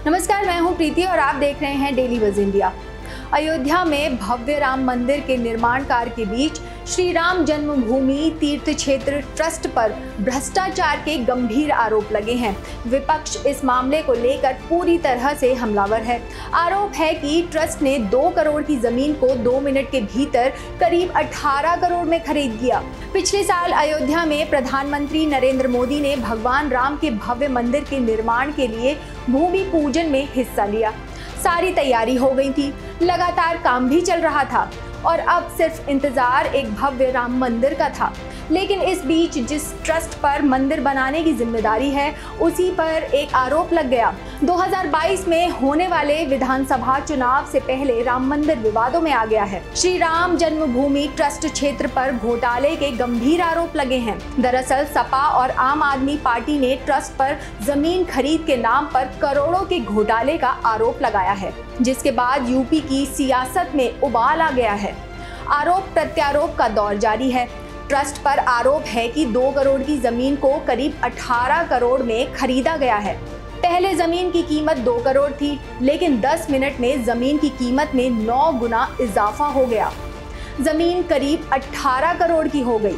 नमस्कार, मैं हूं प्रीति और आप देख रहे हैं डेली बज़ इंडिया। अयोध्या में भव्य राम मंदिर के निर्माण कार्य के बीच श्री राम जन्मभूमि तीर्थ क्षेत्र ट्रस्ट पर भ्रष्टाचार के गंभीर आरोप लगे हैं। विपक्ष इस मामले को लेकर पूरी तरह से हमलावर है। आरोप है कि ट्रस्ट ने 2 करोड़ की जमीन को 2 मिनट के भीतर करीब 18 करोड़ में खरीद लिया। पिछले साल अयोध्या में प्रधानमंत्री नरेंद्र मोदी ने भगवान राम के भव्य मंदिर के निर्माण के लिए भूमि पूजन में हिस्सा लिया। सारी तैयारी हो गई थी, लगातार काम भी चल रहा था और अब सिर्फ इंतजार एक भव्य राम मंदिर का था। लेकिन इस बीच जिस ट्रस्ट पर मंदिर बनाने की जिम्मेदारी है, उसी पर एक आरोप लग गया। 2022 में होने वाले विधानसभा चुनाव से पहले राम मंदिर विवादों में आ गया है। श्री राम जन्मभूमि ट्रस्ट क्षेत्र पर घोटाले के गंभीर आरोप लगे हैं। दरअसल सपा और आम आदमी पार्टी ने ट्रस्ट पर जमीन खरीद के नाम पर करोड़ों के घोटाले का आरोप लगाया है, जिसके बाद यूपी की सियासत में उबाल आ गया है। आरोप प्रत्यारोप का दौर जारी है। ट्रस्ट पर आरोप है कि 2 करोड़ की जमीन को करीब 18 करोड़ में खरीदा गया है। पहले जमीन की कीमत 2 करोड़ थी, लेकिन 10 मिनट में जमीन की कीमत में 9 गुना इजाफा हो गया। जमीन करीब 18 करोड़ की हो गई।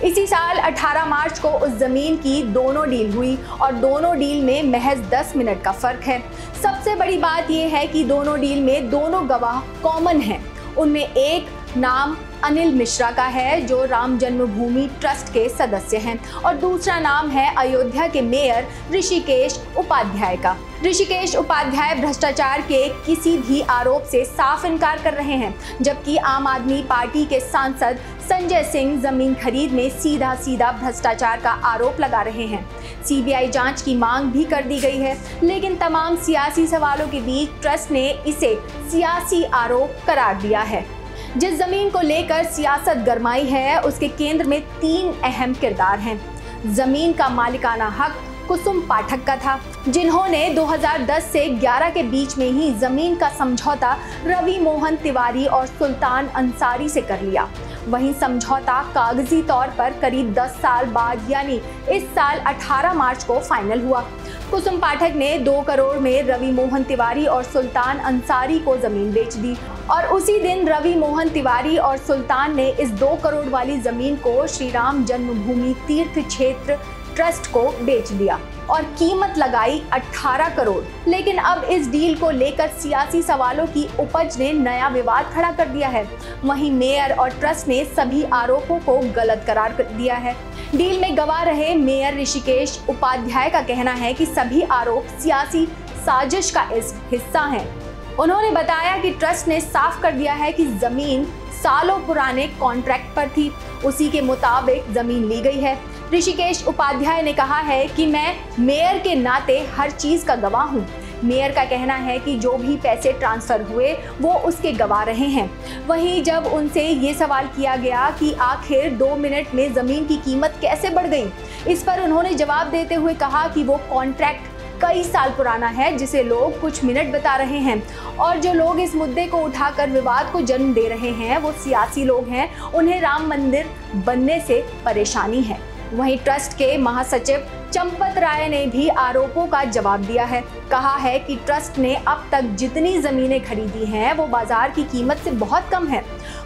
इसी साल 18 मार्च को उस जमीन की दोनों डील हुई और दोनों डील में महज 10 मिनट का फर्क है। सबसे बड़ी बात यह है कि दोनों डील में दोनों गवाह कॉमन हैं। उनमें एक नाम अनिल मिश्रा का है, जो राम जन्मभूमि ट्रस्ट के सदस्य हैं, और दूसरा नाम है अयोध्या के मेयर ऋषिकेश उपाध्याय का। ऋषिकेश उपाध्याय भ्रष्टाचार के किसी भी आरोप से साफ इनकार कर रहे हैं, जबकि आम आदमी पार्टी के सांसद संजय सिंह जमीन खरीद में सीधा भ्रष्टाचार का आरोप लगा रहे हैं। सीबीआई जांच की मांग भी कर दी गई है, लेकिन तमाम सियासी सवालों के बीच ट्रस्ट ने इसे सियासी आरोप करार दिया है। जिस जमीन को लेकर सियासत गरमाई है, उसके केंद्र में 3 अहम किरदार हैं। जमीन का मालिकाना हक कुसुम पाठक का था, जिन्होंने 2010 से 11 के बीच में ही जमीन का समझौता रवि मोहन तिवारी और सुल्तान अंसारी से कर लिया। वहीं समझौता कागजी तौर पर करीब 10 साल बाद यानी इस साल 18 मार्च को फाइनल हुआ। कुसुम पाठक ने 2 करोड़ में रवि मोहन तिवारी और सुल्तान अंसारी को जमीन बेच दी और उसी दिन रवि मोहन तिवारी और सुल्तान ने इस 2 करोड़ वाली जमीन को श्री राम जन्मभूमि तीर्थ क्षेत्र ट्रस्ट को बेच दिया और कीमत लगाई 18 करोड़। लेकिन अब इस डील को लेकर सियासी सवालों की उपज ने नया विवाद खड़ा कर दिया है। वहीं मेयर और ट्रस्ट ने सभी आरोपों को गलत करार कर दिया है। डील में गवाह रहे मेयर ऋषिकेश उपाध्याय का कहना है कि सभी आरोप सियासी साजिश का हिस्सा हैं। उन्होंने बताया कि ट्रस्ट ने साफ कर दिया है कि जमीन सालों पुराने कॉन्ट्रैक्ट पर थी, उसी के मुताबिक जमीन ली गई है। ऋषिकेश उपाध्याय ने कहा है कि मैं मेयर के नाते हर चीज का गवाह हूँ। मेयर का कहना है कि जो भी पैसे ट्रांसफर हुए वो उसके गवाह रहे हैं। वहीं जब उनसे ये सवाल किया गया कि आखिर 2 मिनट में जमीन की कीमत कैसे बढ़ गई, इस पर उन्होंने जवाब देते हुए कहा कि वो कॉन्ट्रैक्ट कई साल पुराना है, जिसे लोग कुछ मिनट बता रहे हैं, और जो लोग इस मुद्दे को उठाकर विवाद को जन्म दे रहे हैं वो सियासी लोग हैं। उन्हें राम मंदिर बनने से परेशानी है। वहीं ट्रस्ट के महासचिव चंपत राय ने भी आरोपों का जवाब दिया है। कहा है कि ट्रस्ट ने अब तक जितनी जमीनें खरीदी हैं वो बाजार की कीमत से बहुत कम है।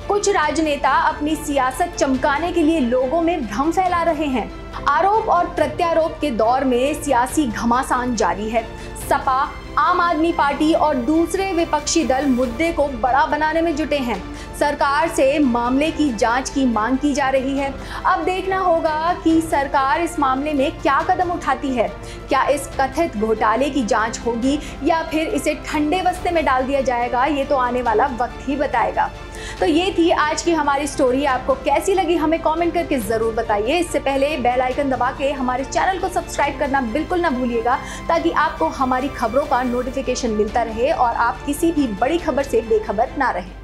कुछ राजनेता अपनी सियासत चमकाने के लिए लोगों में भ्रम फैला रहे हैं। आरोप और प्रत्यारोप के दौर में सियासी घमासान जारी है। सपा, आम आदमी पार्टी और दूसरे विपक्षी दल मुद्दे को बड़ा बनाने में जुटे हैं। सरकार से मामले की जांच की मांग की जा रही है। अब देखना होगा कि सरकार इस मामले में क्या कदम उठाती है। क्या इस कथित घोटाले की जांच होगी या फिर इसे ठंडे बस्ते में डाल दिया जाएगा, ये तो आने वाला वक्त ही बताएगा। तो ये थी आज की हमारी स्टोरी। आपको कैसी लगी हमें कमेंट करके ज़रूर बताइए। इससे पहले बेल आइकन दबा के हमारे चैनल को सब्सक्राइब करना बिल्कुल ना भूलिएगा, ताकि आपको हमारी खबरों का नोटिफिकेशन मिलता रहे और आप किसी भी बड़ी खबर से बेखबर ना रहें।